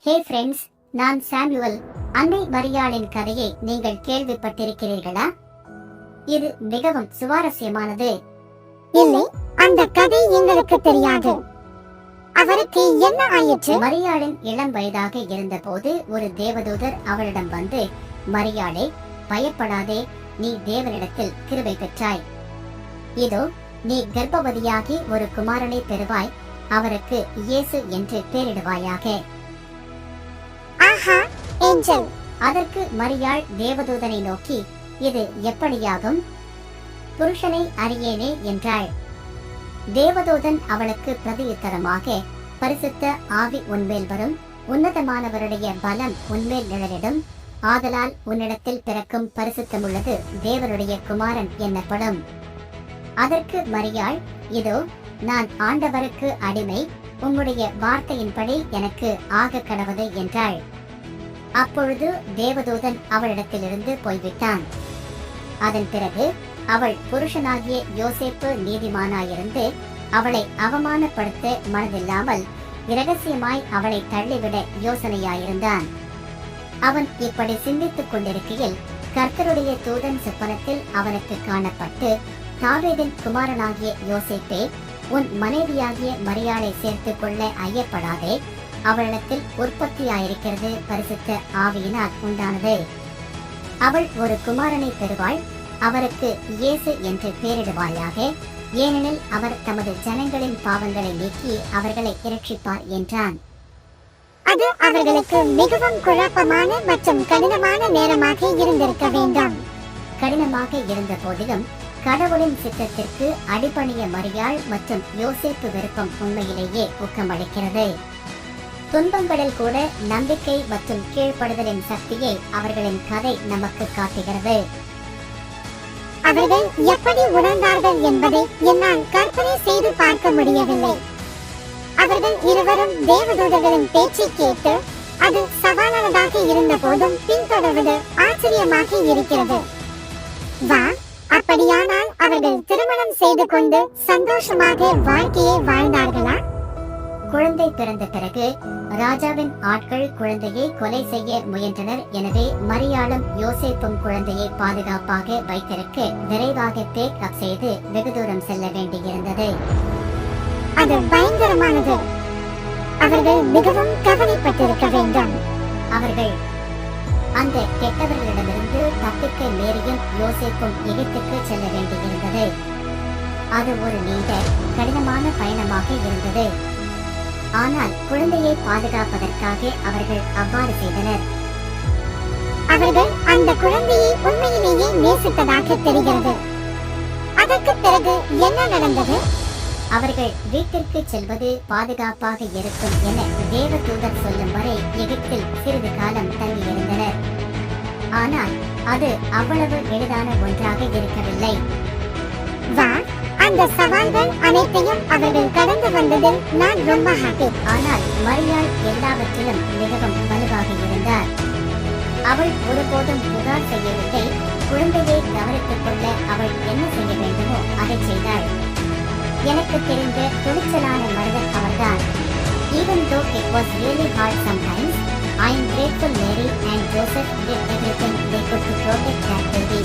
Hey friends, நான் சாமுவல். அன்னை மரியாளின் கதையை நீங்கள் கேள்விப்பட்டிருக்கிறீர்களா? இது மிகவும் சுவாரஸ்யமானது. இல்லை, அந்த கதை எங்களுக்கு தெரியாது. அவருக்கு என்ன ஆயிற்று? மரியாளின் இளம் வயதாக இருந்தபோது ஒரு தேவதூதர் அவளிடம் வந்து, மரியாளே, பயப்படாதே, நீ தேவனிடத்தில் கிருபை பெற்றாய். இதோ நீ கர்ப்பவதியாகி ஒரு குமாரனை பெறுவாய், அவருக்கு இயேசு என்று பெயரிடுவாயாக. ஆஹா, ஏஞ்சல். அதற்கு மரியாள் தேவதூதனை நோக்கி, இது எப்படியாகும்? புருஷனை அறியேனே என்றாள். தேவதூதன் அவளுக்கு பிரதியுத்தரமாக, பரிசுத்த ஆவி உன்மேல் வரும், உன்னதமானவருடைய பலம் உன்மேல் நிழலிடும், ஆதலால் உன்னிடத்தில் பிறக்கும் பரிசுத்தமுள்ளது தேவனுடைய குமாரன் என்னப்படும். அதற்கு மரியாள், இதோ நான் ஆண்டவருக்கு அடிமை, உம்முடைய வார்த்தையின்படி எனக்கு ஆக கடவது என்றாள். அப்பொழுது தேவதூதன் அவளிடத்திலிருந்து போய்விட்டான். அதன் பிறகு அவள் புருஷனாகிய யோசேப்பு நீதிமானாயிருந்து அவளை அவமானப்படுத்த மனதில்லாமல் இரகசியமாய் அவளை தள்ளிவிட யோசனையாயிருந்தான். அவன் இப்படி சிந்தித்துக் கொண்டிருக்கையில் கர்த்தருடைய தூதன் சொப்பனத்தில் அவனுக்கு காணப்பட்டு, தாவீதின் குமாரனாகிய யோசேப்பே, உன் மனைவியாகிய மரியாளை சேர்த்துக் கொள்ள ஐயப்படாதே, அவளிடத்தில் உற்பத்தியாயிருக்கிறது பரிசுத்த ஆவியினால் உண்டானது. அவள் ஒரு குமாரனை பெறுவாள், அவருக்கு இயேசு என்று பெயரிடுவாயாக, ஏனெனில் அவர் தமது ஜனங்களின் பாவங்களை நீக்கி அவர்களை இரட்சிப்பார் என்றான். அது அவர்களுக்கு மிகவும் குழப்பமான மற்றும் கடினமான நேரமாக இருந்திருக்க வேண்டும். கடினமாக இருந்த போதிலும் கடவுளின் சித்தத்திற்கு அடிபணிய மரியாள் மற்றும் யோசேப்பு விருப்பம் உண்மையிலேயே ஊக்கமளிக்கிறது. துன்பங்களில் கூட நம்பிக்கை மற்றும் கீழ்ப்படுதலின் சக்தியை அவர்களின் கதை நமக்கு காட்டுகிறது. அவர்கள் எப்படி உணர்ந்தார்கள் என்பதை என்னால் கற்பனை செய்து பார்க்க முடியவில்லை. அவர்கள் இருவரும் தேவதூதர்களின் பேச்சை கேட்டு அது சவாலானதாக இருந்த போதும் பின்தொடர்வது ஆச்சரியமாக இருக்கிறது. வா, அப்படியானால் அவர்கள் திருமணம் செய்து கொண்டு சந்தோஷமாக வாழ்க்கையை வாழ்ந்தார்களா? குழந்தை பிறந்த பிறகு ராஜாவின் ஆட்கள் குழந்தையை கொலை செய்ய முயன்றனர். எனவே மரியாளும் யோசேப்பும் குழந்தையை பாதுகாப்பாக வைத்திருக்க விரைவாக பேக் அப் செய்து வெகு தூரம் செல்ல வேண்டியிருந்தது. அது பயங்கரமானது. அவர்கள் மிகவும் கவலைப்பட்டிருக்க வேண்டும். அவர்கள் அந்த கெட்டவர்களிடமிருந்து தப்பிக்க மேரியும் யோசேப்பும் எகிப்துக்கு செல்ல வேண்டியிருந்தது. அது ஒரு நீண்ட கடினமான பயணமாக இருந்தது. ஆனால் குழந்தையை பாதுகாப்பதற்காக அவர்கள் அவ்வாறு செய்தனர். அவர்கள் அந்த குழந்தையை உண்மையிலேயே நேசித்ததாக தெரிகிறது. அதற்கு பிறகு என்ன நடந்தது? அவர்கள் வீட்டிற்கு செல்வது பாதுகாப்பாக இருக்கும் என தேவதூதர் சொல்லும் வரை எகிப்தில் சிறிது காலம் தங்கியிருந்தனர். ஆனால் அது அவ்வளவு எளிதான ஒன்றாக இருக்கவில்லை. வா, அந்த சவால்கள் அனைத்தையும் அவர்கள் கடந்து வந்ததில் நான் ரொம்ப ஹாப்பி. ஆனால் மரியாள் எல்லாவற்றிலும் மிகவும் வலுவாக இருந்தார். அவள் ஒருபோதும் புகார் செய்யவில்லை. குழந்தையை கவனித்துக் கொள்ள அவள் என்ன செய்ய வேண்டுமோ அதை செய்தாள். எனக்கு தெரிந்த துணிச்சலான மனிதன் அவர்தான். Even though it was really hard sometimes, I am grateful Mary and Joseph did everything they could to protect that baby.